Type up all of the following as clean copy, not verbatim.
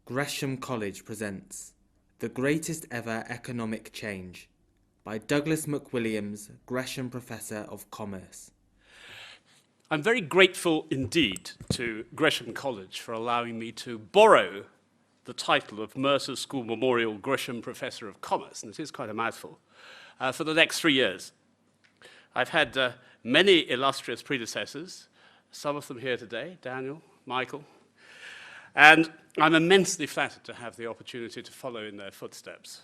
Gresham College presents The Greatest Ever Economic Change by Douglas McWilliams, Gresham Professor of Commerce. I'm very grateful indeed to Gresham College for allowing me to borrow the title of Mercer School Memorial Gresham Professor of Commerce, and it is quite a mouthful, for the next 3 years. I've had many illustrious predecessors, some of them here today, Daniel, Michael, and I'm immensely flattered to have the opportunity to follow in their footsteps.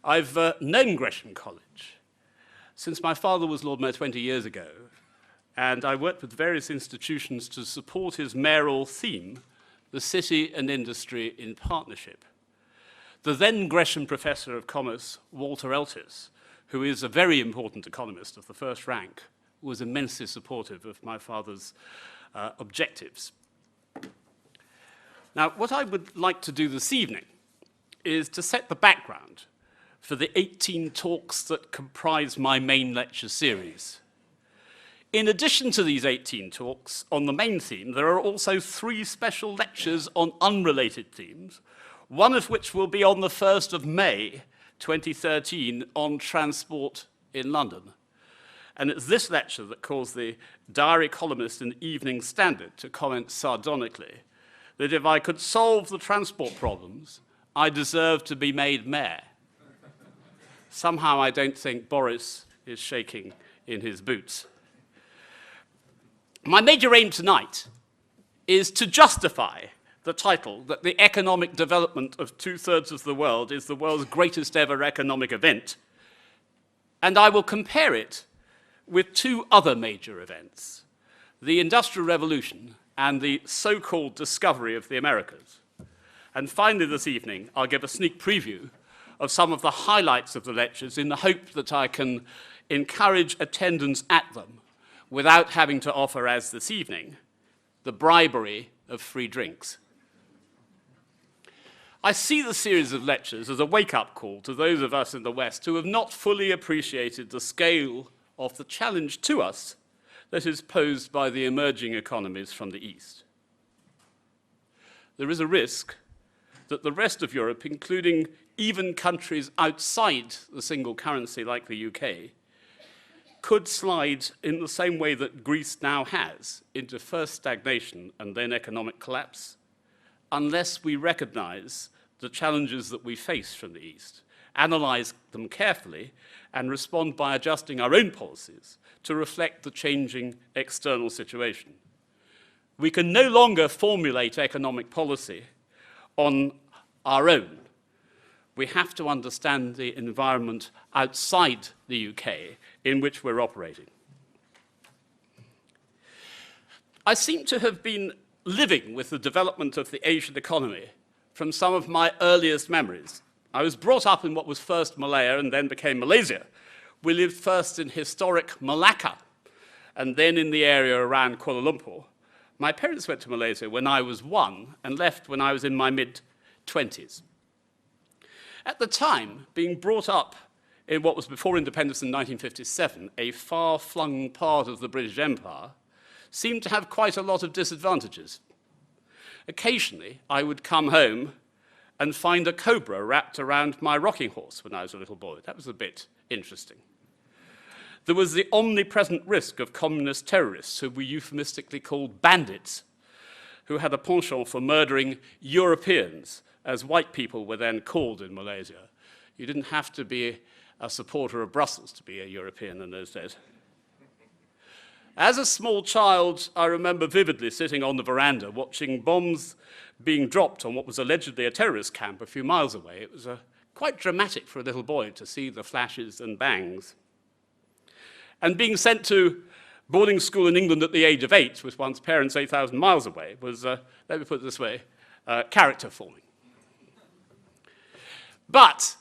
I've known Gresham College since my father was Lord Mayor 20 years ago, and I worked with various institutions to support his mayoral theme, the city and industry in partnership. The then Gresham Professor of Commerce, Walter Eltis, who is a very important economist of the first rank, was immensely supportive of my father's objectives. Now, what I would like to do this evening is to set the background for the 18 talks that comprise my main lecture series. In addition to these 18 talks on the main theme, there are also 3 special lectures on unrelated themes, one of which will be on the 1st of May 2013 on transport in London. And it's this lecture that caused the diary columnist in the Evening Standard to comment sardonically that if I could solve the transport problems, I deserve to be made mayor. Somehow I don't think Boris is shaking in his boots. My major aim tonight is to justify the title that the economic development of 2/3 of the world is the world's greatest ever economic event, and I will compare it with 2 other major events, the Industrial Revolution and the so-called discovery of the Americas. And finally this evening, I'll give a sneak preview of some of the highlights of the lectures in the hope that I can encourage attendance at them without having to offer, as this evening, the bribery of free drinks. I see the series of lectures as a wake-up call to those of us in the West who have not fully appreciated the scale of the challenge to us that is posed by the emerging economies from the East. There is a risk that the rest of Europe, including even countries outside the single currency like the UK, could slide in the same way that Greece now has into first stagnation and then economic collapse, unless we recognize the challenges that we face from the East, analyze them carefully, and respond by adjusting our own policies to reflect the changing external situation. We can no longer formulate economic policy on our own. We have to understand the environment outside the UK in which we're operating. I seem to have been living with the development of the Asian economy from some of my earliest memories. I was brought up in what was first Malaya and then became Malaysia. We lived first in historic Malacca and then in the area around Kuala Lumpur. My parents went to Malaysia when I was 1 and left when I was in my mid-20s. At the time, being brought up in what was before independence in 1957, a far-flung part of the British Empire, seemed to have quite a lot of disadvantages. Occasionally, I would come home and find a cobra wrapped around my rocking horse when I was a little boy. That was a bit interesting. There was the omnipresent risk of communist terrorists, who we euphemistically called bandits, who had a penchant for murdering Europeans, as white people were then called in Malaysia. You didn't have to be a supporter of Brussels to be a European in those days. As a small child, I remember vividly sitting on the veranda watching bombs being dropped on what was allegedly a terrorist camp a few miles away. It was quite dramatic for a little boy to see the flashes and bangs. And being sent to boarding school in England at the age of 8 with one's parents 8,000 miles away was, let me put it this way, character forming. But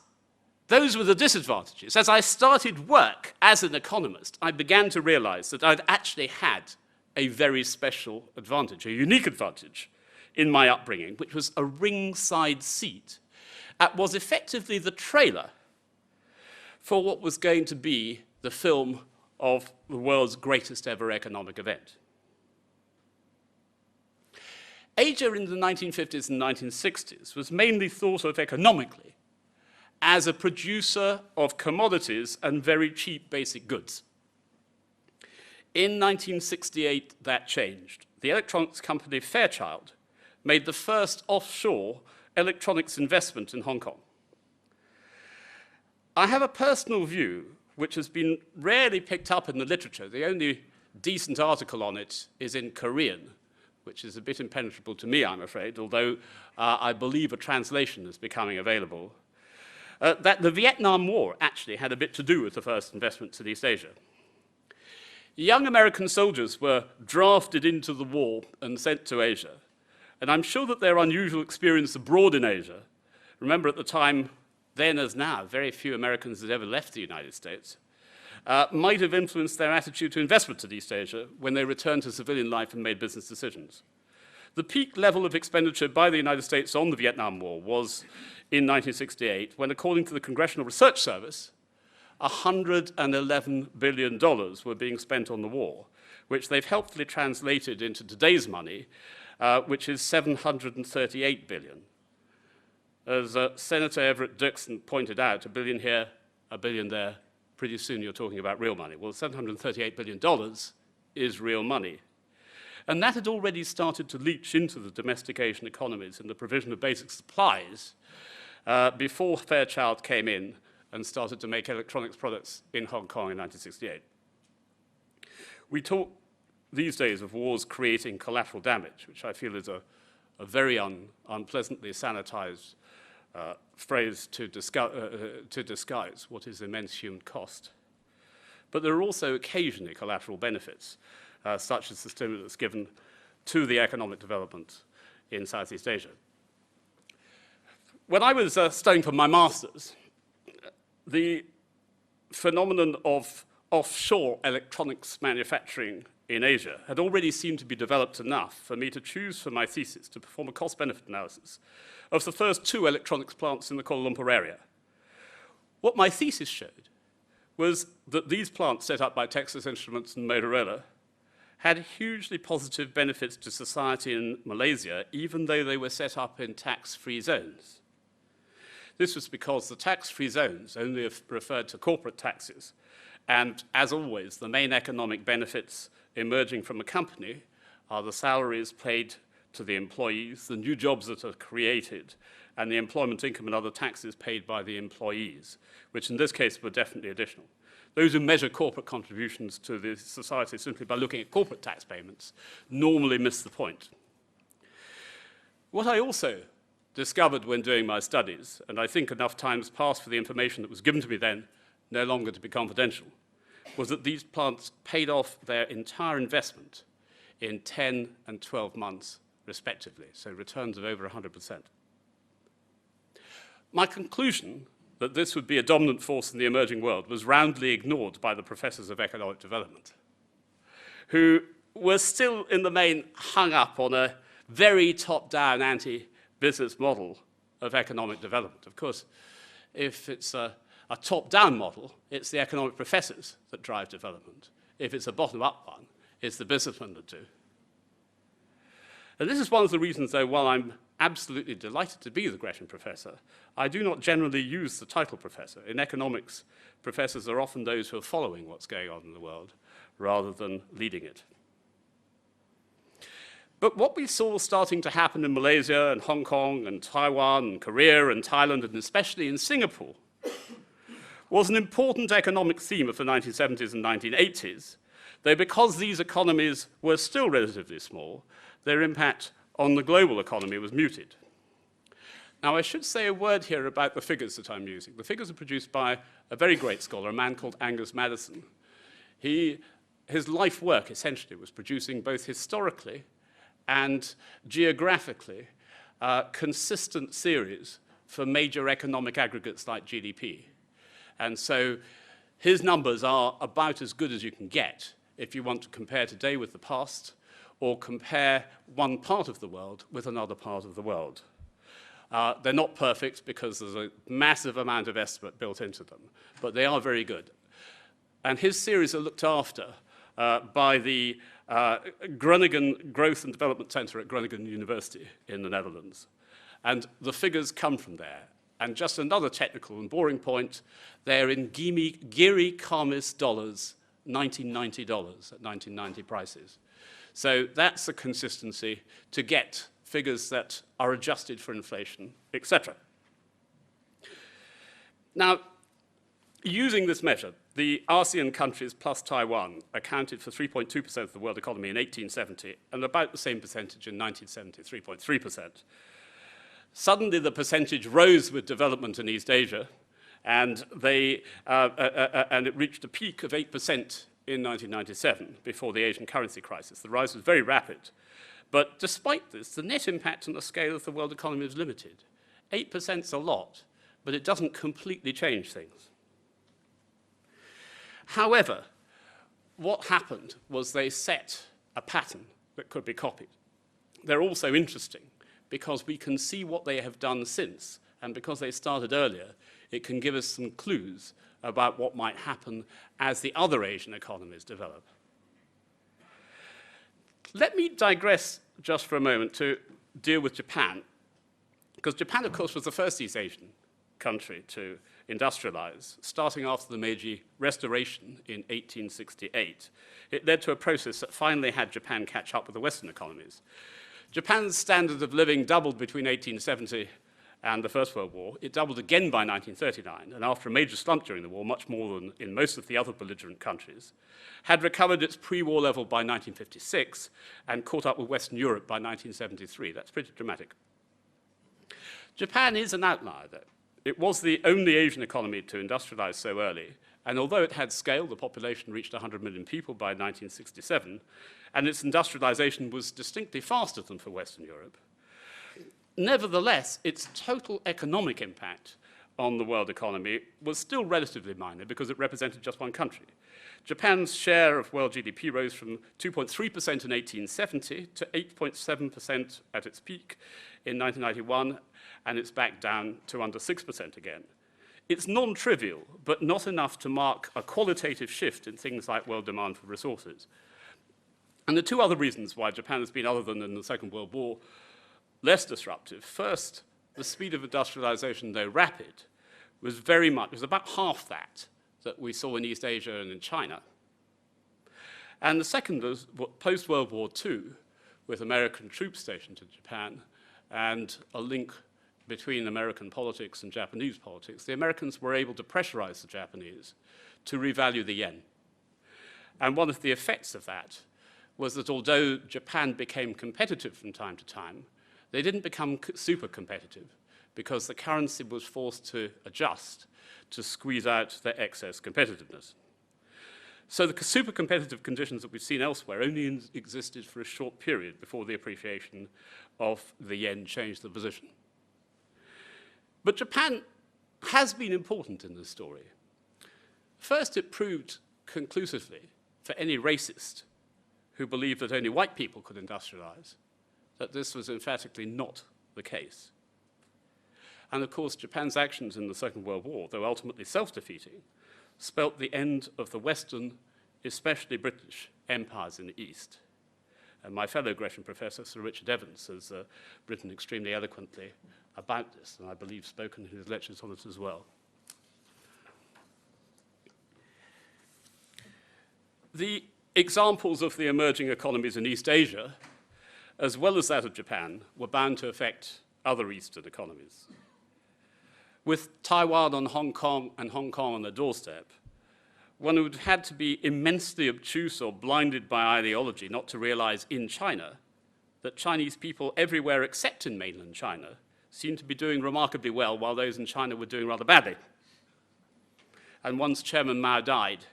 those were the disadvantages. As I started work as an economist, I began to realize that I'd actually had a very special advantage, a unique advantage in my upbringing, which was a ringside seat at was effectively the trailer for what was going to be the film of the world's greatest ever economic event. Asia in the 1950s and 1960s was mainly thought of economically as a producer of commodities and very cheap basic goods. In 1968, that changed. The electronics company Fairchild made the first offshore electronics investment in Hong Kong. I have a personal view which has been rarely picked up in the literature. The only decent article on it is in Korean, which is a bit impenetrable to me, I'm afraid, although I believe a translation is becoming available, that the Vietnam War actually had a bit to do with the first investments in East Asia. Young American soldiers were drafted into the war and sent to Asia, and I'm sure that their unusual experience abroad in Asia, remember at the time, then as now, very few Americans had ever left the United States, might have influenced their attitude to investment in East Asia when they returned to civilian life and made business decisions. The peak level of expenditure by the United States on the Vietnam War was in 1968, when, according to the Congressional Research Service, $111 billion were being spent on the war, which they've helpfully translated into today's money, which is $738 billion. As Senator Everett Dirksen pointed out, $1 billion here, $1 billion there, pretty soon you're talking about real money. Well, $738 billion is real money. And that had already started to leach into the domestic Asian economies and the provision of basic supplies before Fairchild came in and started to make electronics products in Hong Kong in 1968. We talk these days of wars creating collateral damage, which I feel is a very unpleasantly sanitized phrase to disguise what is immense human cost. But there are also occasionally collateral benefits, such as the stimulus given to the economic development in Southeast Asia. When I was studying for my master's, the phenomenon of offshore electronics manufacturing in Asia had already seemed to be developed enough for me to choose for my thesis to perform a cost-benefit analysis of the first 2 electronics plants in the Kuala Lumpur area. What my thesis showed was that these plants set up by Texas Instruments and Motorola had hugely positive benefits to society in Malaysia, even though they were set up in tax-free zones. This was because the tax-free zones only referred to corporate taxes, and as always, the main economic benefits emerging from a company are the salaries paid to the employees, the new jobs that are created, and the employment income and other taxes paid by the employees, which in this case were definitely additional. Those who measure corporate contributions to the society simply by looking at corporate tax payments normally miss the point. What I also discovered when doing my studies, and I think enough times passed for the information that was given to me then no longer to be confidential, was that these plants paid off their entire investment in 10 and 12 months, respectively, so returns of over 100%. My conclusion that this would be a dominant force in the emerging world was roundly ignored by the professors of economic development, who were still in the main hung up on a very top-down anti-business model of economic development. Of course, if it's a top-down model, it's the economic professors that drive development. If it's a bottom-up one, it's the businessmen that do. And this is one of the reasons, though, while I'm absolutely delighted to be the Gresham Professor, I do not generally use the title professor. In economics, professors are often those who are following what's going on in the world rather than leading it. But what we saw starting to happen in Malaysia and Hong Kong and Taiwan and Korea and Thailand and especially in Singapore was an important economic theme of the 1970s and 1980s, though because these economies were still relatively small, their impact on the global economy was muted. Now, I should say a word here about the figures that I'm using. The figures are produced by a very great scholar, a man called Angus Maddison. His life work, essentially, was producing both historically and geographically consistent series for major economic aggregates like GDP. And so his numbers are about as good as you can get if you want to compare today with the past or compare one part of the world with another part of the world. They're not perfect because there's a massive amount of estimate built into them, but they are very good. And his series are looked after by the Groningen Growth and Development Center at Groningen University in the Netherlands. And the figures come from there. And just another technical and boring point, they're in Giri Kamis dollars, $1990 at 1990 prices. So that's the consistency to get figures that are adjusted for inflation, etc. Now, using this measure, the ASEAN countries plus Taiwan accounted for 3.2% of the world economy in 1870 and about the same percentage in 1970, 3.3%. Suddenly, the percentage rose with development in East Asia, and it reached a peak of 8% in 1997, before the Asian currency crisis. The rise was very rapid. But despite this, the net impact on the scale of the world economy is limited. 8% is a lot, but it doesn't completely change things. However, what happened was they set a pattern that could be copied. They're also interesting because we can see what they have done since, and because they started earlier, it can give us some clues about what might happen as the other Asian economies develop. Let me digress just for a moment to deal with Japan, because Japan, of course, was the first East Asian country to industrialize, starting after the Meiji Restoration in 1868. It led to a process that finally had Japan catch up with the Western economies. Japan's standard of living doubled between 1870 and the First World War. It doubled again by 1939, and after a major slump during the war, much more than in most of the other belligerent countries, had recovered its pre-war level by 1956 and caught up with Western Europe by 1973. That's pretty dramatic. Japan is an outlier, though. It was the only Asian economy to industrialize so early, and although it had scale, the population reached 100 million people by 1967, and its industrialization was distinctly faster than for Western Europe. Nevertheless, its total economic impact on the world economy was still relatively minor because it represented just one country. Japan's share of world GDP rose from 2.3% in 1870 to 8.7% at its peak in 1991, and it's back down to under 6% again. It's non-trivial, but not enough to mark a qualitative shift in things like world demand for resources. And the two other reasons why Japan has been, other than in the Second World War, less disruptive. First, the speed of industrialization, though rapid, was about half that we saw in East Asia and in China. And the second was post-World War II, with American troops stationed in Japan and a link between American politics and Japanese politics. The Americans were able to pressurize the Japanese to revalue the yen. And one of the effects of that was that although Japan became competitive from time to time, they didn't become super competitive because the currency was forced to adjust to squeeze out their excess competitiveness. So the super competitive conditions that we've seen elsewhere only existed for a short period before the appreciation of the yen changed the position. But Japan has been important in this story. First, it proved conclusively for any racist who believed that only white people could industrialize, that this was emphatically not the case. And of course, Japan's actions in the Second World War, though ultimately self-defeating, spelt the end of the Western, especially British, empires in the East. And my fellow Gresham professor, Sir Richard Evans, has written extremely eloquently about this, and I believe spoken in his lectures on it as well. The examples of the emerging economies in East Asia, as well as that of Japan, were bound to affect other Eastern economies. With Taiwan and Hong Kong on their doorstep, one would have had to be immensely obtuse or blinded by ideology not to realize in China that Chinese people everywhere except in mainland China seemed to be doing remarkably well while those in China were doing rather badly. And once Chairman Mao died,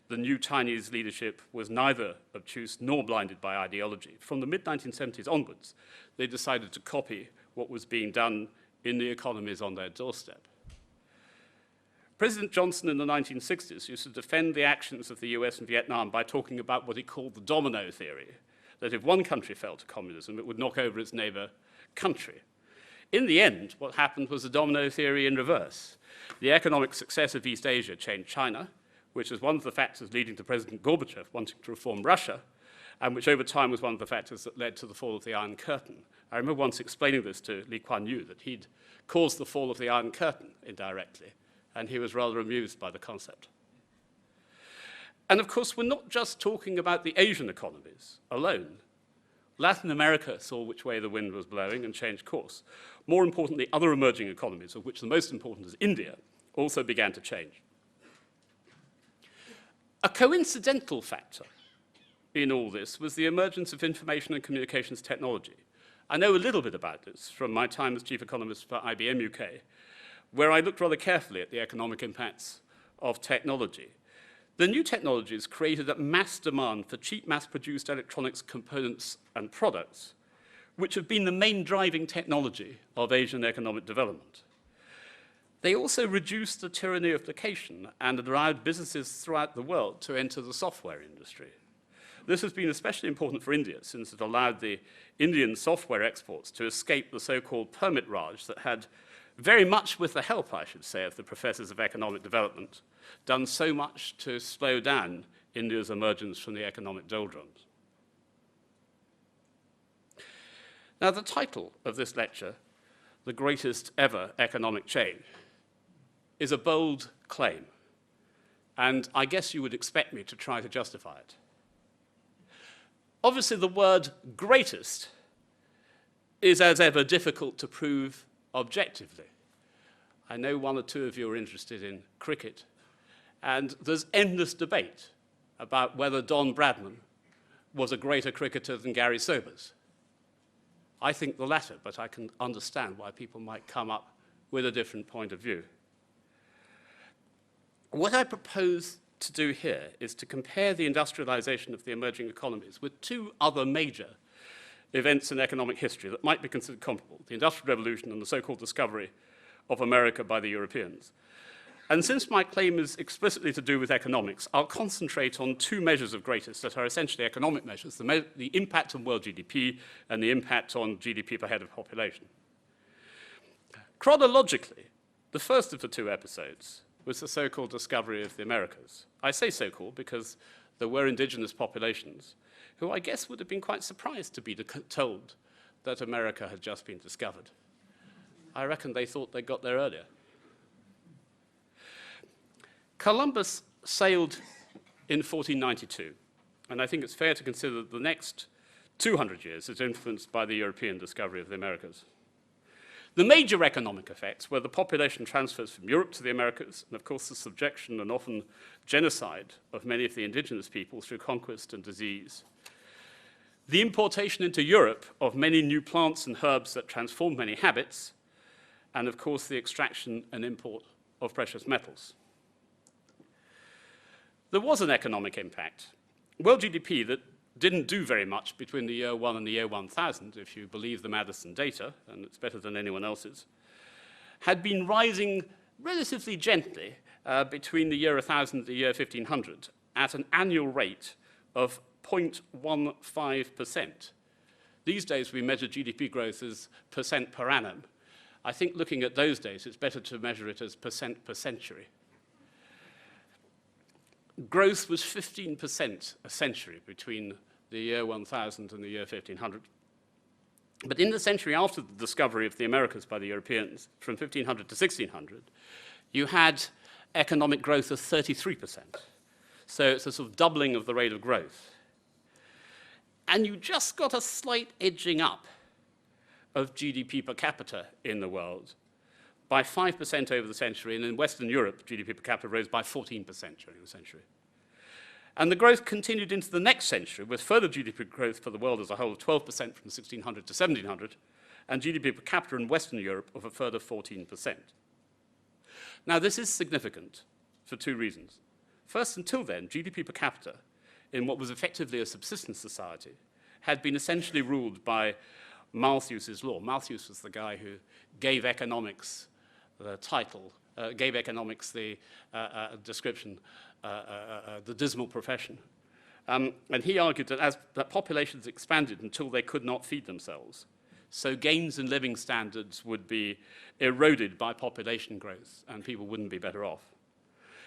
the new Chinese leadership was neither obtuse nor blinded by ideology. From the mid-1970s onwards, they decided to copy what was being done in the economies on their doorstep. President Johnson in the 1960s used to defend the actions of the US and Vietnam by talking about what he called the domino theory, that if one country fell to communism, it would knock over its neighbor country. In the end, what happened was the domino theory in reverse. The economic success of East Asia changed China, which was one of the factors leading to President Gorbachev wanting to reform Russia, and which over time was one of the factors that led to the fall of the Iron Curtain. I remember once explaining this to Lee Kuan Yew, that he'd caused the fall of the Iron Curtain indirectly, and he was rather amused by the concept. And of course, we're not just talking about the Asian economies alone. Latin America saw which way the wind was blowing and changed course. More importantly, other emerging economies, of which the most important is India, also began to change. A coincidental factor in all this was the emergence of information and communications technology. I know a little bit about this from my time as chief economist for IBM UK, where I looked rather carefully at the economic impacts of technology. The new technologies created a mass demand for cheap mass-produced electronics components and products, which have been the main driving technology of Asian economic development. They also reduced the tyranny of location and allowed businesses throughout the world to enter the software industry. This has been especially important for India, since it allowed the Indian software exports to escape the so-called permit raj that had, very much with the help, I should say, of the professors of economic development, done so much to slow down India's emergence from the economic doldrums. Now, the title of this lecture, The Greatest Ever Economic Change, is a bold claim, and I guess you would expect me to try to justify it. Obviously, the word greatest is, as ever, difficult to prove objectively. I know one or two of you are interested in cricket, and there's endless debate about whether Don Bradman was a greater cricketer than Gary Sobers. I think the latter, but I can understand why people might come up with a different point of view. What I propose to do here is to compare the industrialization of the emerging economies with two other major events in economic history that might be considered comparable, the Industrial Revolution and the so-called discovery of America by the Europeans. And since my claim is explicitly to do with economics, I'll concentrate on two measures of greatest that are essentially economic measures, the impact on world GDP and the impact on GDP per head of population. Chronologically, the first of the two episodes was the so-called discovery of the Americas. I say so-called because there were indigenous populations who I guess would have been quite surprised to be told that America had just been discovered. I reckon they thought they got there earlier. Columbus sailed in 1492, and I think it's fair to consider that the next 200 years is influenced by the European discovery of the Americas. The major economic effects were the population transfers from Europe to the Americas, and of course the subjection and often genocide of many of the indigenous peoples through conquest and disease. The importation into Europe of many new plants and herbs that transformed many habits, and of course the extraction and import of precious metals. There was an economic impact. World GDP that didn't do very much between the year 1 and the year 1000, if you believe the Madison data, and it's better than anyone else's, had been rising relatively gently between the year 1000 and the year 1500 at an annual rate of 0.15%. These days we measure GDP growth as percent per annum. I think looking at those days, it's better to measure it as percent per century. Growth was 15% a century between the year 1000 and the year 1500. But in the century after the discovery of the Americas by the Europeans, from 1500 to 1600, you had economic growth of 33%. So it's a sort of doubling of the rate of growth. And you just got a slight edging up of GDP per capita in the world by 5% over the century, and in Western Europe, GDP per capita rose by 14% during the century. And the growth continued into the next century, with further GDP growth for the world as a whole of 12% from 1600 to 1700, and GDP per capita in Western Europe of a further 14%. Now, this is significant for two reasons. First, until then, GDP per capita in what was effectively a subsistence society had been essentially ruled by Malthus's law. Malthus was the guy who gave economics the title, gave economics the description, the dismal profession. And he argued that as that populations expanded until they could not feed themselves, so gains in living standards would be eroded by population growth and people wouldn't be better off.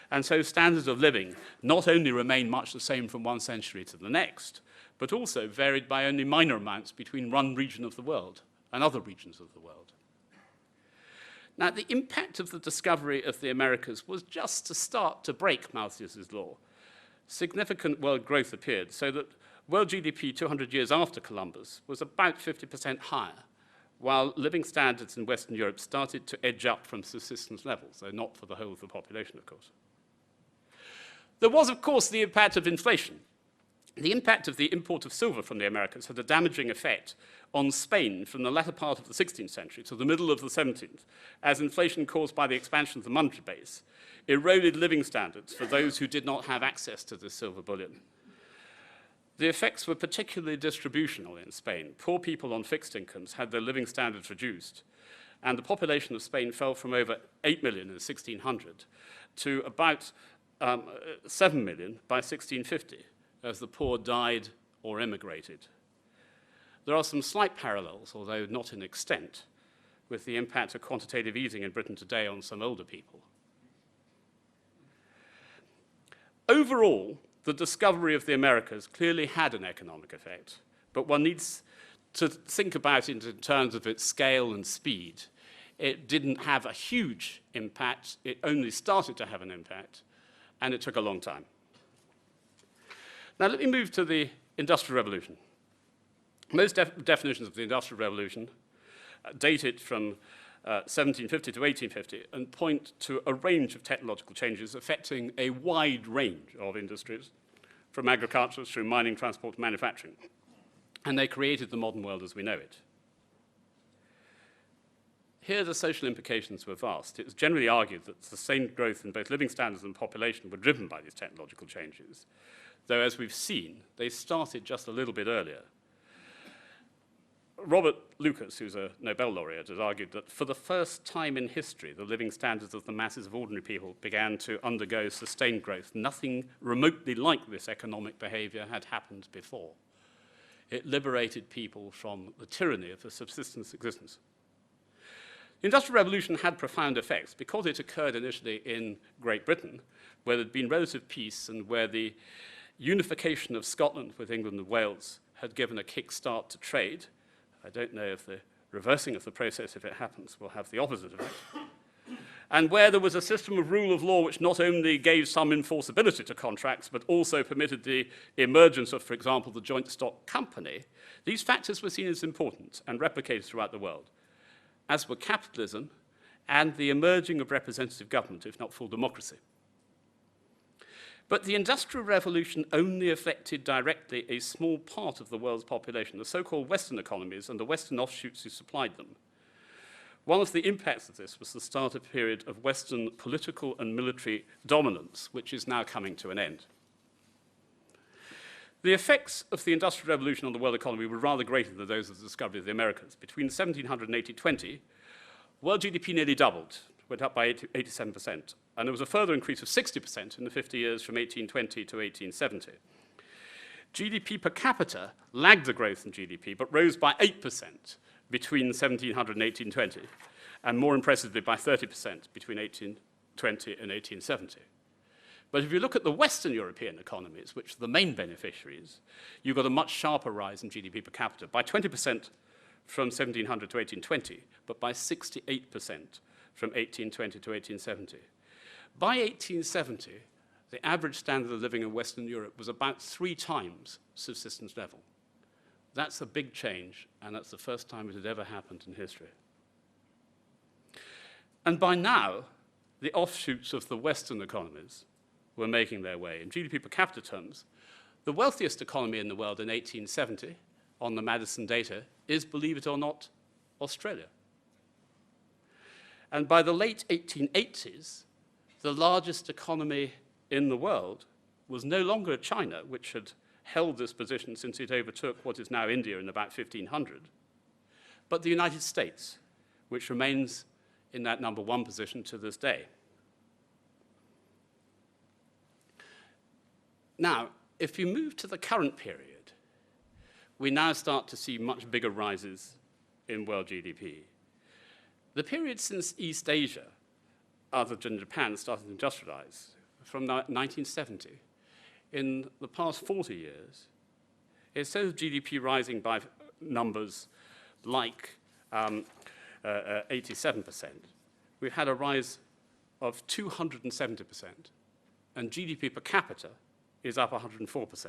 And so standards of living not only remain much the same from one century to the next, but also varied by only minor amounts between one region of the world and other regions of the world. Now, the impact of the discovery of the Americas was just to start to break Malthus's law. Significant world growth appeared, so that world GDP 200 years after Columbus was about 50% higher, while living standards in Western Europe started to edge up from subsistence levels, though not for the whole of the population, of course. There was, of course, the impact of inflation. The impact of the import of silver from the Americas had a damaging effect on Spain from the latter part of the 16th century to the middle of the 17th, as inflation caused by the expansion of the monetary base eroded living standards for those who did not have access to this silver bullion. The effects were particularly distributional in Spain. Poor people on fixed incomes had their living standards reduced, and the population of Spain fell from over 8 million in 1600 to about 7 million by 1650, as the poor died or emigrated. There are some slight parallels, although not in extent, with the impact of quantitative easing in Britain today on some older people. Overall, the discovery of the Americas clearly had an economic effect, but one needs to think about it in terms of its scale and speed. It didn't have a huge impact, it only started to have an impact, and it took a long time. Now let me move to the Industrial Revolution. Most definitions of the Industrial Revolution date it from 1750 to 1850 and point to a range of technological changes affecting a wide range of industries, from agriculture through mining, transport, to manufacturing. And they created the modern world as we know it. Here, the social implications were vast. It was generally argued that sustained growth in both living standards and population were driven by these technological changes, though, as we've seen, they started just a little bit earlier. Robert Lucas, who's a Nobel laureate, has argued that for the first time in history, the living standards of the masses of ordinary people began to undergo sustained growth. Nothing remotely like this economic behavior had happened before. It liberated people from the tyranny of a subsistence existence. The Industrial Revolution had profound effects because it occurred initially in Great Britain, where there had been relative peace and where the unification of Scotland with England and Wales had given a kick-start to trade. I don't know if the reversing of the process, if it happens, will have the opposite effect. And where there was a system of rule of law which not only gave some enforceability to contracts, but also permitted the emergence of, for example, the joint stock company, these factors were seen as important and replicated throughout the world, as were capitalism and the emerging of representative government, if not full democracy. But the Industrial Revolution only affected directly a small part of the world's population, the so-called Western economies and the Western offshoots who supplied them. One of the impacts of this was the start of a period of Western political and military dominance, which is now coming to an end. The effects of the Industrial Revolution on the world economy were rather greater than those of the discovery of the Americas. Between 1700 and 1820, world GDP nearly doubled, went up by 87%. And there was a further increase of 60% in the 50 years from 1820 to 1870. GDP per capita lagged the growth in GDP, but rose by 8% between 1700 and 1820, and more impressively by 30% between 1820 and 1870. But if you look at the Western European economies, which are the main beneficiaries, you've got a much sharper rise in GDP per capita, by 20% from 1700 to 1820, but by 68% from 1820 to 1870. By 1870, the average standard of living in Western Europe was about 3 times subsistence level. That's a big change, and that's the first time it had ever happened in history. And by now, the offshoots of the Western economies were making their way. In GDP per capita terms, the wealthiest economy in the world in 1870, on the Madison data, is, believe it or not, Australia. And by the late 1880s, the largest economy in the world was no longer China, which had held this position since it overtook what is now India in about 1500, but the United States, which remains in that number 1 position to this day. Now, if you move to the current period, we now start to see much bigger rises in world GDP. The period since East Asia, other than Japan, started to industrialize, from 1970, in the past 40 years, instead of GDP rising by numbers like 87%, we've had a rise of 270%, and GDP per capita is up 104%.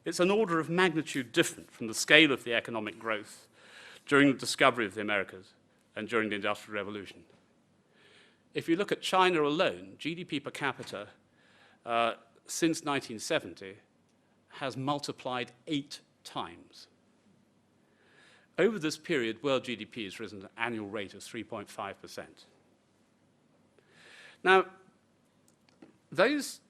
It's an order of magnitude different from the scale of the economic growth during the discovery of the Americas and during the Industrial Revolution. If you look at China alone, GDP per capita since 1970 has multiplied 8 times. Over this period, world GDP has risen at an annual rate of 3.5%. Now, those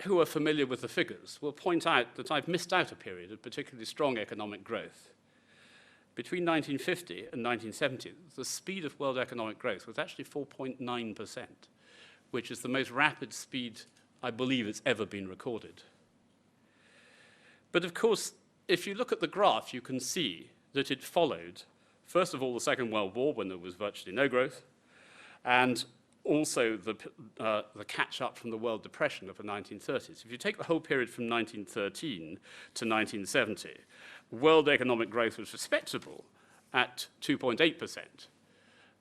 who are familiar with the figures will point out that I've missed out a period of particularly strong economic growth. Between 1950 and 1970, the speed of world economic growth was actually 4.9%, which is the most rapid speed I believe it's ever been recorded. But of course, if you look at the graph, you can see that it followed, first of all, the Second World War, when there was virtually no growth, and also the catch-up from the World Depression of the 1930s. If you take the whole period from 1913 to 1970, world economic growth was respectable at 2.8%,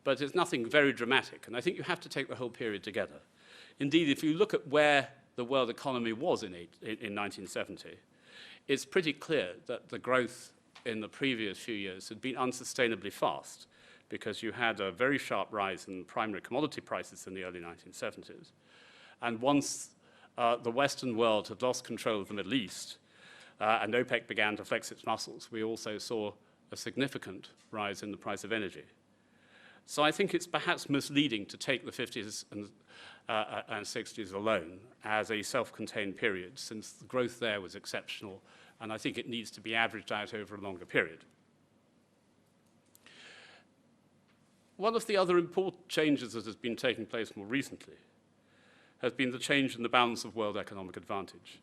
but it's nothing very dramatic, and I think you have to take the whole period together. Indeed, if you look at where the world economy was in 1970, it's pretty clear that the growth in the previous few years had been unsustainably fast, because you had a very sharp rise in primary commodity prices in the early 1970s. And once the Western world had lost control of the Middle East, and OPEC began to flex its muscles, we also saw a significant rise in the price of energy. So I think it's perhaps misleading to take the 50s and 60s alone as a self-contained period, since the growth there was exceptional, and I think it needs to be averaged out over a longer period. One of the other important changes that has been taking place more recently has been the change in the balance of world economic advantage.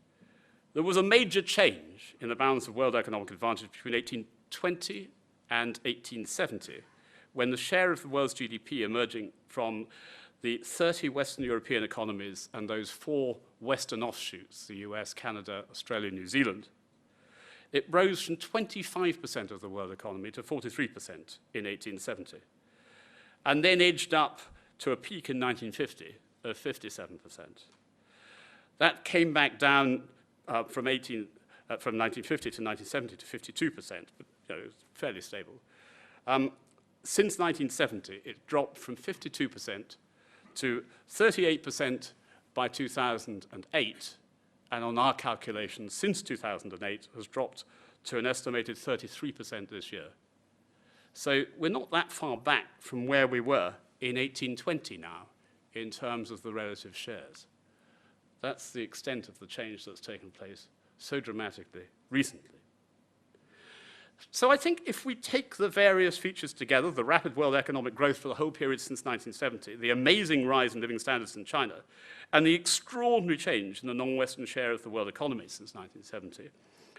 There was a major change in the balance of world economic advantage between 1820 and 1870, when the share of the world's GDP emerging from the 30 Western European economies and those 4 Western offshoots, the US, Canada, Australia, New Zealand, it rose from 25% of the world economy to 43% in 1870, and then edged up to a peak in 1950 of 57%. That came back down from 1950 to 1970 to 52%, but it was fairly stable. Since 1970, it dropped from 52% to 38% by 2008, and on our calculations, since 2008, has dropped to an estimated 33% this year. So we're not that far back from where we were in 1820 now, in terms of the relative shares. That's the extent of the change that's taken place so dramatically recently. So I think if we take the various features together, the rapid world economic growth for the whole period since 1970, the amazing rise in living standards in China, and the extraordinary change in the non-Western share of the world economy since 1970,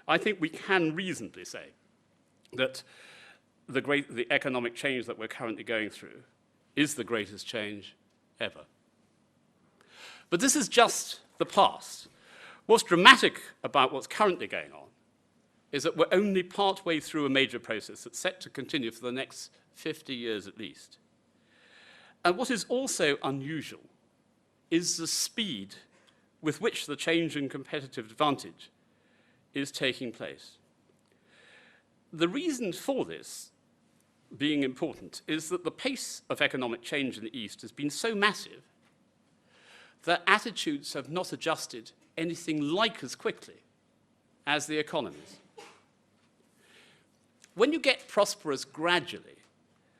I think we can reasonably say that the economic change that we're currently going through is the greatest change ever. But this is just the past. What's dramatic about what's currently going on is that we're only partway through a major process that's set to continue for the next 50 years at least. And what is also unusual is the speed with which the change in competitive advantage is taking place. The reason for this being important is that the pace of economic change in the East has been so massive that attitudes have not adjusted anything like as quickly as the economies. When you get prosperous gradually,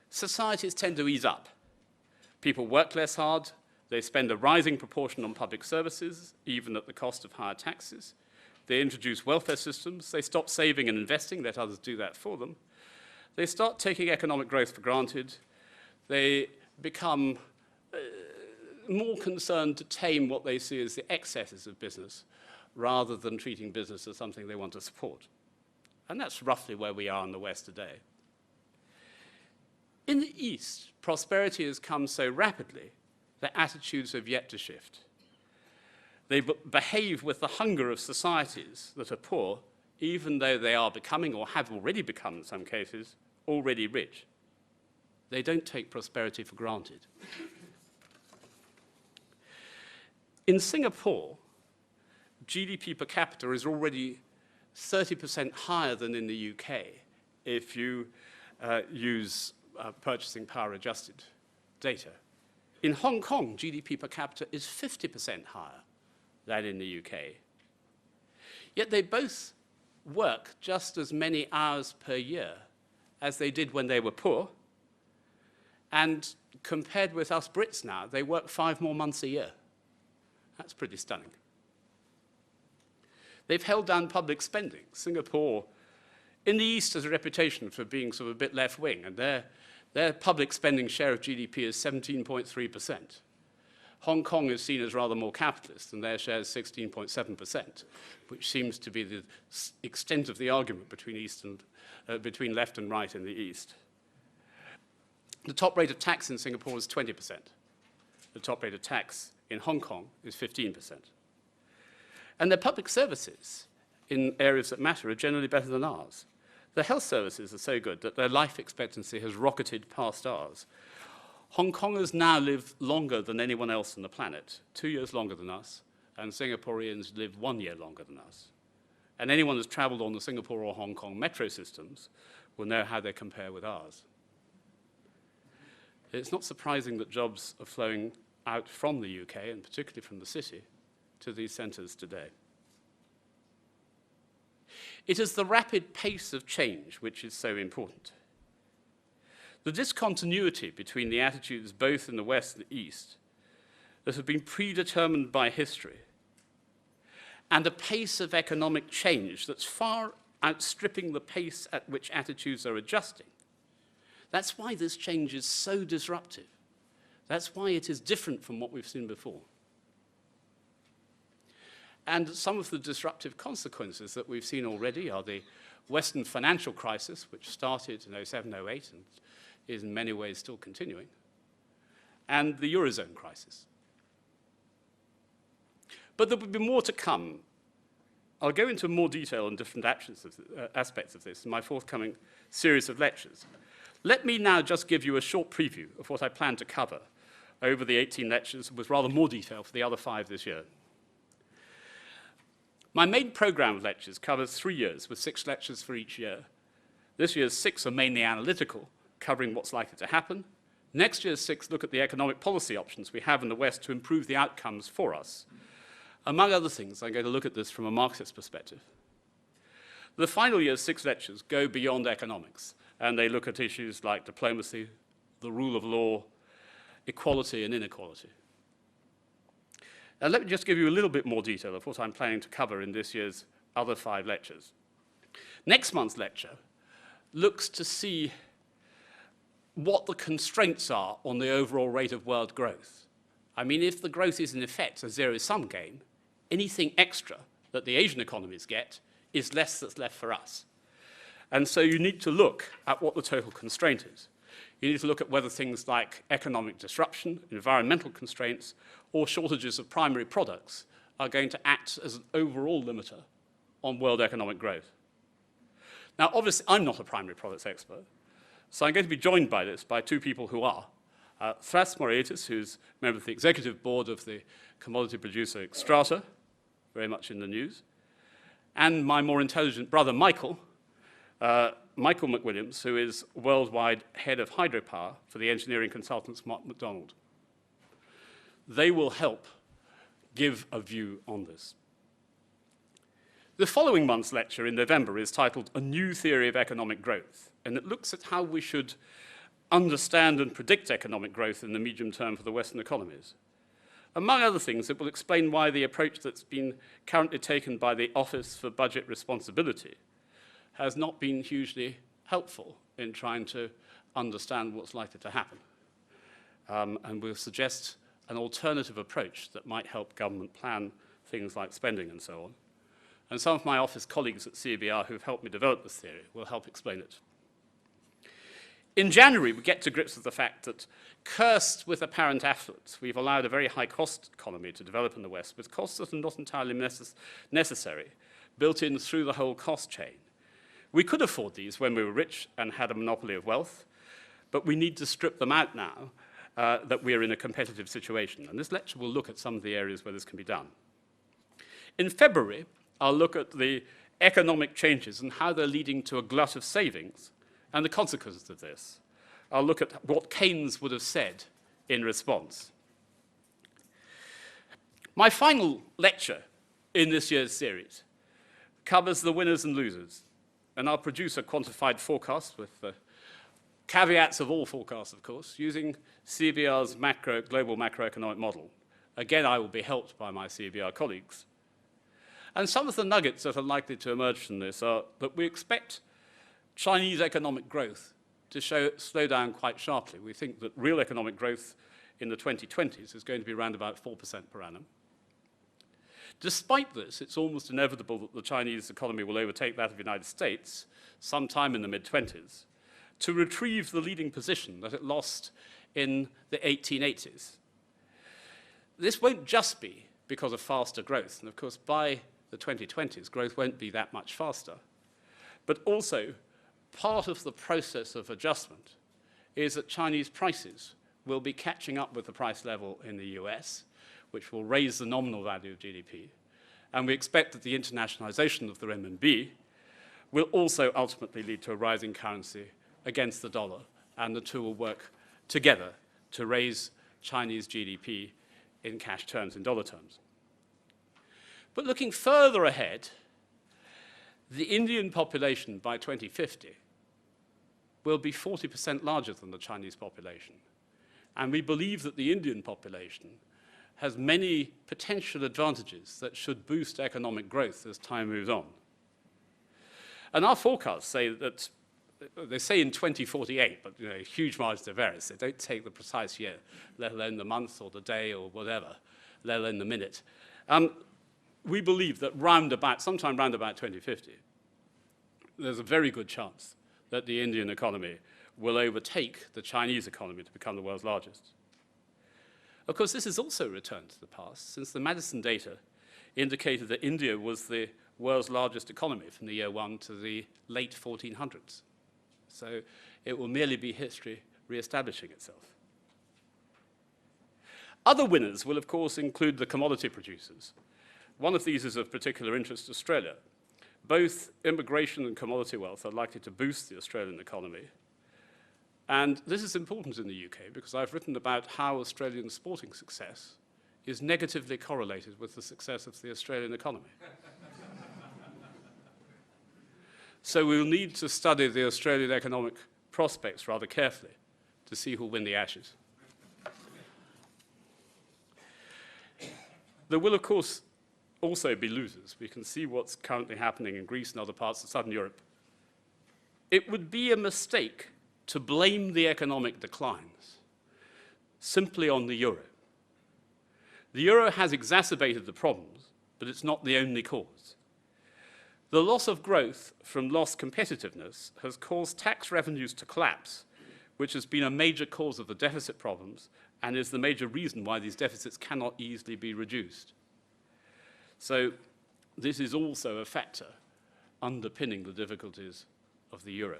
societies tend to ease up. People work less hard, they spend a rising proportion on public services, even at the cost of higher taxes. They introduce welfare systems, they stop saving and investing, let others do that for them. They start taking economic growth for granted. They become more concerned to tame what they see as the excesses of business, rather than treating business as something they want to support. And that's roughly where we are in the West today. In the East, prosperity has come so rapidly that attitudes have yet to shift. They behave with the hunger of societies that are poor even though they are becoming, or have already become in some cases, already rich. They don't take prosperity for granted. In Singapore, GDP per capita is already 30% higher than in the UK if you use purchasing power adjusted data. In Hong Kong, GDP per capita is 50% higher than in the UK. Yet they both work just as many hours per year as they did when they were poor. And compared with us Brits now, they work 5 more months a year. That's pretty stunning. They've held down public spending. Singapore, in the East, has a reputation for being sort of a bit left-wing, and their public spending share of GDP is 17.3%. Hong Kong is seen as rather more capitalist, and their share is 16.7%, which seems to be the extent of the argument between left and right in the East. The top rate of tax in Singapore is 20%. The top rate of tax in Hong Kong is 15%. And their public services in areas that matter are generally better than ours. The health services are so good that their life expectancy has rocketed past ours. Hong Kongers now live longer than anyone else on the planet, 2 years longer than us, and Singaporeans live 1 year longer than us. And anyone who's traveled on the Singapore or Hong Kong metro systems will know how they compare with ours. It's not surprising that jobs are flowing out from the UK, and particularly from the city, to these centres today. It is the rapid pace of change which is so important. The discontinuity between the attitudes both in the West and the East that have been predetermined by history, and a pace of economic change that's far outstripping the pace at which attitudes are adjusting. That's why this change is so disruptive. That's why it is different from what we've seen before. And some of the disruptive consequences that we've seen already are the Western financial crisis, which started in 07-08 and is in many ways still continuing, and the Eurozone crisis. But there will be more to come. I'll go into more detail on different aspects of this in my forthcoming series of lectures. Let me now just give you a short preview of what I plan to cover over the 18 lectures with rather more detail for the other 5 this year. My main program of lectures covers 3 years with 6 lectures for each year. This year's 6 are mainly analytical, covering what's likely to happen. Next year's 6 look at the economic policy options we have in the West to improve the outcomes for us. Among other things, I'm going to look at this from a Marxist perspective. The final year's 6 lectures go beyond economics, and they look at issues like diplomacy, the rule of law, equality and inequality. Now, let me just give you a little bit more detail of what I'm planning to cover in this year's other 5 lectures. Next month's lecture looks to see what the constraints are on the overall rate of world growth. I mean, if the growth is in effect a zero-sum game, anything extra that the Asian economies get is less that's left for us. And so you need to look at what the total constraint is. You need to look at whether things like economic disruption, environmental constraints, or shortages of primary products are going to act as an overall limiter on world economic growth. Now, obviously, I'm not a primary products expert, so I'm going to be joined by this by 2 people who are. Thras Moraitis, who's a member of the executive board of the commodity producer Xstrata, very much in the news, and my more intelligent brother, Michael McWilliams, who is worldwide head of hydropower for the engineering consultants McDonald. They will help give a view on this. The following month's lecture in November is titled A New Theory of Economic Growth, and it looks at how we should understand and predict economic growth in the medium term for the Western economies. Among other things, it will explain why the approach that's been currently taken by the Office for Budget Responsibility has not been hugely helpful in trying to understand what's likely to happen. And we'll suggest an alternative approach that might help government plan things like spending and so on. And some of my office colleagues at CBR who've helped me develop this theory will help explain it. In January, we get to grips with the fact that, cursed with apparent affluence, we've allowed a very high-cost economy to develop in the West with costs that are not entirely necessary, built in through the whole cost chain. We could afford these when we were rich and had a monopoly of wealth, but we need to strip them out now that we're in a competitive situation. And this lecture will look at some of the areas where this can be done. In February, I'll look at the economic changes and how they're leading to a glut of savings and the consequences of this. I'll look at what Keynes would have said in response. My final lecture in this year's series covers the winners and losers, and I'll produce a quantified forecast with the caveats of all forecasts, of course, using CBR's global macroeconomic model. Again, I will be helped by my CBR colleagues. And some of the nuggets that are likely to emerge from this are that we expect Chinese economic growth to slow down quite sharply. We think that real economic growth in the 2020s is going to be around about 4% per annum. Despite this, it's almost inevitable that the Chinese economy will overtake that of the United States sometime in the mid-20s to retrieve the leading position that it lost in the 1880s. This won't just be because of faster growth, and of course by the 2020s, growth won't be that much faster. But also, part of the process of adjustment is that Chinese prices will be catching up with the price level in the US, which will raise the nominal value of GDP. And we expect that the internationalization of the renminbi will also ultimately lead to a rising currency against the dollar, and the two will work together to raise Chinese GDP in cash terms, in dollar terms. But looking further ahead, the Indian population by 2050 will be 40% larger than the Chinese population. And we believe that the Indian population has many potential advantages that should boost economic growth as time moves on. And our forecasts say that, they say in 2048, but huge margins of error. They don't take the precise year, let alone the month or the day or whatever, let alone the minute. We believe that sometime round about 2050, there's a very good chance that the Indian economy will overtake the Chinese economy to become the world's largest. Of course, this is also a return to the past, since the Madison data indicated that India was the world's largest economy from the year 1 to the late 1400s. So it will merely be history re-establishing itself. Other winners will, of course, include the commodity producers. One of these is of particular interest to Australia. Both immigration and commodity wealth are likely to boost the Australian economy. And this is important in the UK because I've written about how Australian sporting success is negatively correlated with the success of the Australian economy. So we'll need to study the Australian economic prospects rather carefully to see who'll win the Ashes. There will, of course, also be losers. We can see what's currently happening in Greece and other parts of southern Europe. It would be a mistake to blame the economic declines simply on the euro. The euro has exacerbated the problems, but it's not the only cause. The loss of growth from lost competitiveness has caused tax revenues to collapse, which has been a major cause of the deficit problems and is the major reason why these deficits cannot easily be reduced. So this is also a factor underpinning the difficulties of the euro.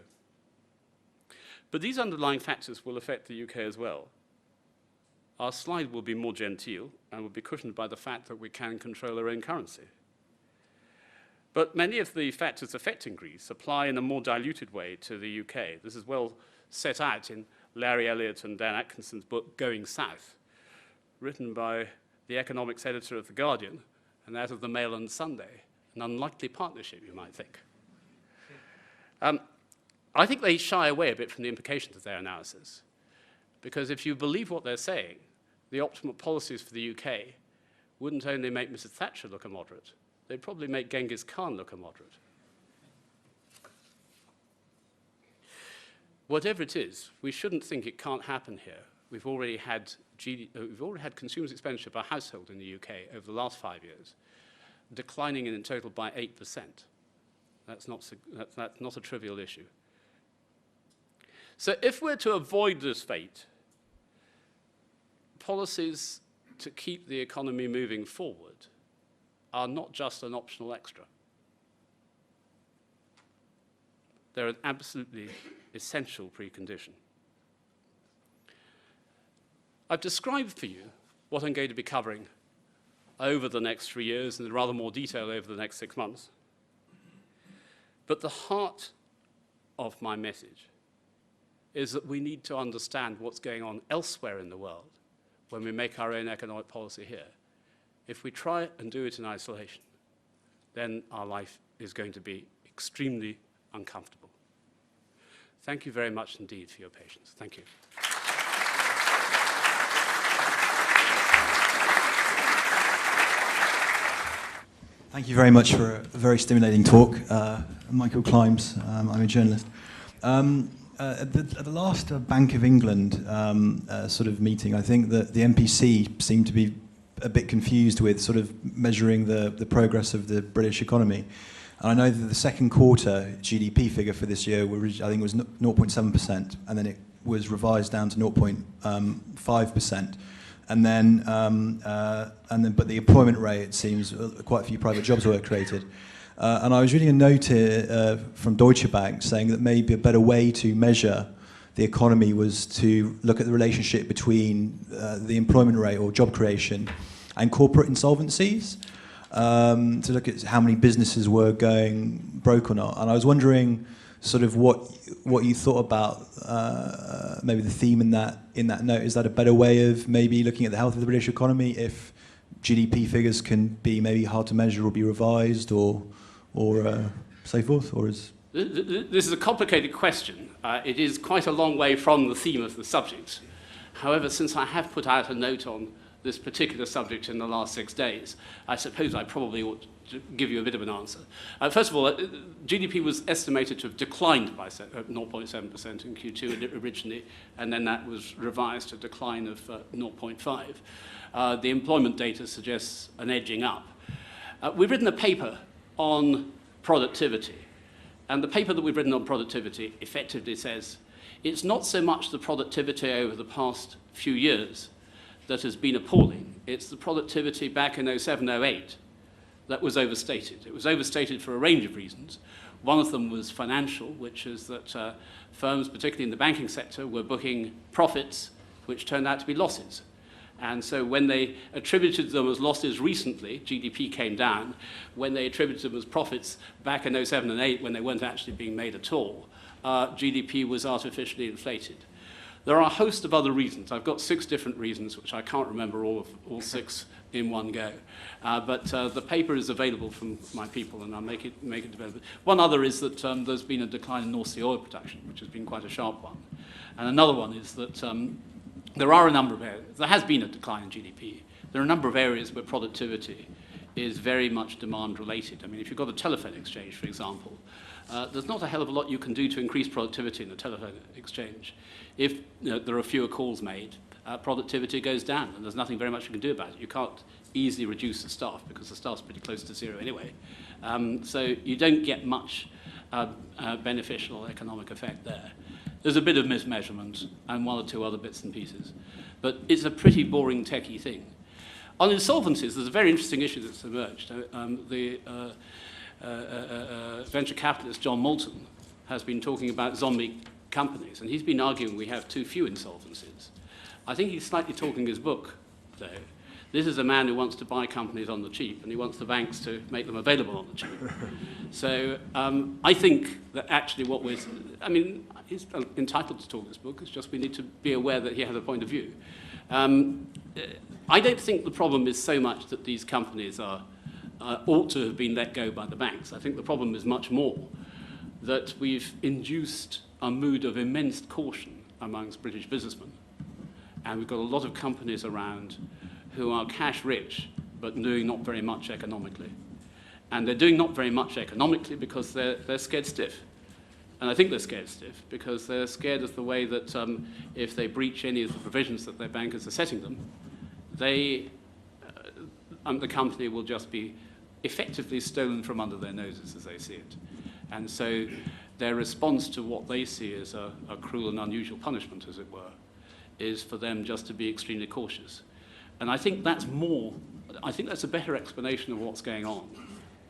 But these underlying factors will affect the UK as well. Our slide will be more genteel and will be cushioned by the fact that we can control our own currency. But many of the factors affecting Greece apply in a more diluted way to the UK. This is well set out in Larry Elliott and Dan Atkinson's book, Going South, written by the economics editor of The Guardian and that of the Mail on Sunday, an unlikely partnership, you might think. I think they shy away a bit from the implications of their analysis, because if you believe what they're saying, the optimal policies for the UK wouldn't only make Mrs. Thatcher look a moderate, they'd probably make Genghis Khan look a moderate. Whatever it is, we shouldn't think it can't happen here. We've already had consumers' expenditure per household in the UK over the last 5 years, declining in total by 8%. That's not a trivial issue. So if we're to avoid this fate, policies to keep the economy moving forward are not just an optional extra. They're an absolutely essential precondition. I've described for you what I'm going to be covering over the next 3 years and in rather more detail over the next 6 months. But the heart of my message is that we need to understand what's going on elsewhere in the world when we make our own economic policy here. If we try and do it in isolation, then our life is going to be extremely uncomfortable. Thank you very much indeed for your patience. Thank you. Thank you very much for a very stimulating talk. I'm Michael Climbs. I'm a journalist. At the last Bank of England sort of meeting, I think that the MPC seemed to be a bit confused with sort of measuring the progress of the British economy. And I know that the second quarter GDP figure for this year, I think, was 0.7%, and then it was revised down to 0.5%. And then, but the employment rate, it seems, quite a few private jobs were created. And I was reading a note here from Deutsche Bank saying that maybe a better way to measure the economy was to look at the relationship between the employment rate or job creation and corporate insolvencies, to look at how many businesses were going broke or not. And I was wondering sort of what you thought about maybe the theme in that note. Is that a better way of maybe looking at the health of the British economy if GDP figures can be maybe hard to measure or be revised or so forth? Or is this is a complicated question. It is quite a long way from the theme of the subject. However, since I have put out a note on this particular subject in the last 6 days, I suppose I probably ought to give you a bit of an answer. First of all, GDP was estimated to have declined by 0.7% in Q2 originally, and then that was revised to a decline of 0.5%. The employment data suggests an edging up. We've written a paper on productivity, and the paper that we've written on productivity effectively says it's not so much the productivity over the past few years that has been appalling. It's the productivity back in 07, 08 that was overstated. It was overstated for a range of reasons. One of them was financial, which is that firms, particularly in the banking sector, were booking profits which turned out to be losses. And so when they attributed them as losses recently, GDP came down. When they attributed them as profits back in 07 and 08, when they weren't actually being made at all, GDP was artificially inflated. There are a host of other reasons. I've got 6 different reasons, which I can't remember all 6 in one go. But the paper is available from my people, and I'll make it available. One other is that there's been a decline in North Sea oil production, which has been quite a sharp one. And another one is that there are a number of areas. There has been a decline in GDP. There are a number of areas where productivity is very much demand-related. I mean, if you've got a telephone exchange, for example, there's not a hell of a lot you can do to increase productivity in the telephone exchange. If there are fewer calls made, productivity goes down, and there's nothing very much you can do about it. You can't easily reduce the staff because the staff's pretty close to zero anyway. So you don't get much beneficial economic effect there. There's a bit of mismeasurement and 1 or 2 other bits and pieces. But it's a pretty boring, techie thing. On insolvencies, there's a very interesting issue that's emerged. The venture capitalist John Moulton has been talking about zombie companies, and he's been arguing we have too few insolvencies. I think he's slightly talking his book, though. This is a man who wants to buy companies on the cheap, and he wants the banks to make them available on the cheap. So I think that actually he's entitled to talk this book, it's just we need to be aware that he has a point of view. I don't think the problem is so much that these companies ought to have been let go by the banks. I think the problem is much more that we've induced a mood of immense caution amongst British businessmen. And we've got a lot of companies around who are cash rich, but doing not very much economically. And they're doing not very much economically because they're scared stiff. And I think they're scared stiff because they're scared of the way that if they breach any of the provisions that their bankers are setting them, the company will just be effectively stolen from under their noses as they see it. And so their response to what they see as a cruel and unusual punishment, as it were, is for them just to be extremely cautious. And I think that's a better explanation of what's going on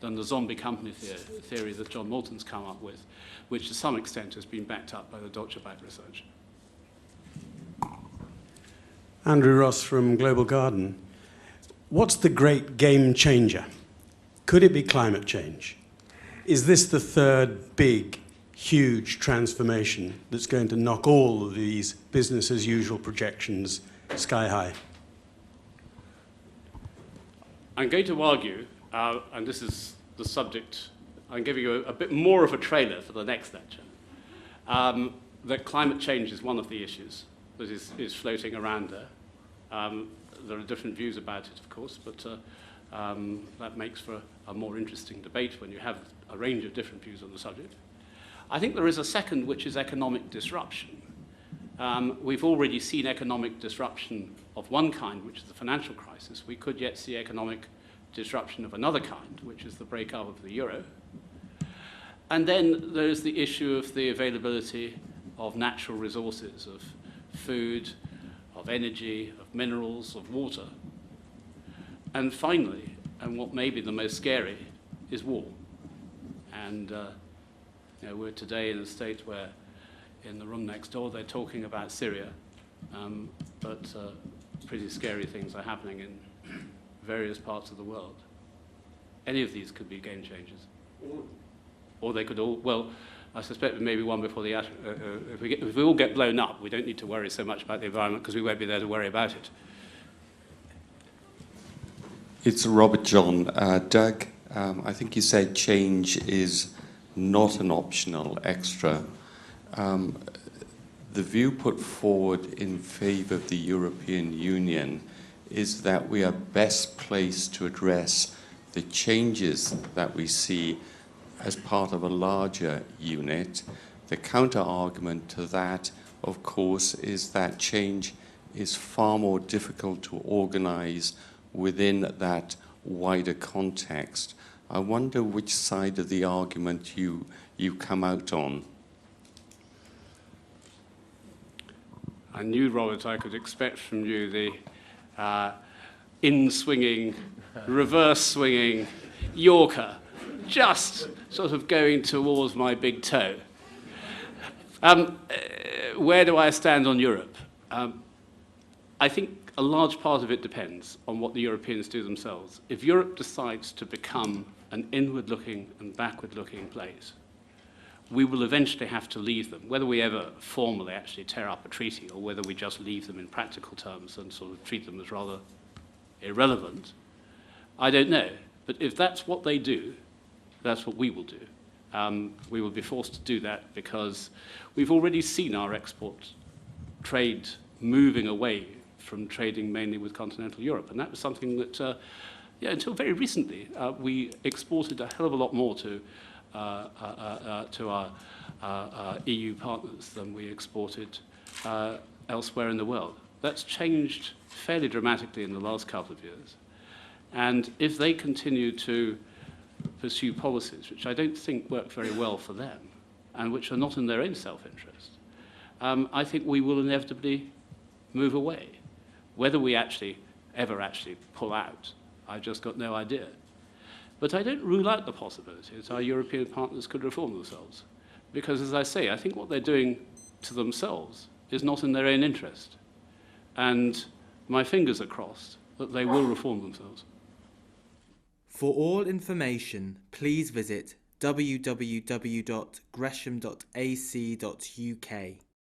than the zombie company theory that John Moulton's come up with, which to some extent has been backed up by the Deutsche Bank research. Andrew Ross from Global Garden. What's the great game changer? Could it be climate change? Is this the third big, huge transformation that's going to knock all of these business as usual projections sky high? I'm going to argue, and this is the subject, I'm giving you a bit more of a trailer for the next lecture, that climate change is one of the issues that is floating around there. There are different views about it, of course, but that makes for a more interesting debate when you have a range of different views on the subject. I think there is a second, which is economic disruption. We've already seen economic disruption of one kind, which is the financial crisis. We could yet see economic disruption of another kind, which is the breakup of the euro. And then there's the issue of the availability of natural resources, of food, of energy, of minerals, of water. And finally, and what may be the most scary, is war. And we're today in a state where in the room next door they're talking about Syria, but pretty scary things are happening in various parts of the world. Any of these could be game changers. Or they could all, well, I suspect maybe one before the atom. If we all get blown up, we don't need to worry so much about the environment because we won't be there to worry about it. It's Robert John. Doug, I think you said change is not an optional extra. The view put forward in favour of the European Union is that we are best placed to address the changes that we see as part of a larger unit. The counter-argument to that, of course, is that change is far more difficult to organise within that wider context. I wonder which side of the argument you come out on. I knew, Robert, I could expect from you the in-swinging, reverse-swinging Yorker, just sort of going towards my big toe. Where do I stand on Europe? I think a large part of it depends on what the Europeans do themselves. If Europe decides to become an inward-looking and backward-looking place, we will eventually have to leave them, whether we ever formally actually tear up a treaty or whether we just leave them in practical terms and sort of treat them as rather irrelevant. I don't know. But if that's what they do, that's what we will do. We will be forced to do that because we've already seen our export trade moving away from trading mainly with continental Europe. And that was something that, until very recently, we exported a hell of a lot more to our EU partners than we exported elsewhere in the world. That's changed fairly dramatically in the last couple of years. And if they continue to pursue policies which I don't think work very well for them and which are not in their own self-interest, I think we will inevitably move away. Whether we ever actually pull out, I've just got no idea. But I don't rule out the possibility that our European partners could reform themselves. Because, as I say, I think what they're doing to themselves is not in their own interest. And my fingers are crossed that they will reform themselves. For all information, please visit www.gresham.ac.uk.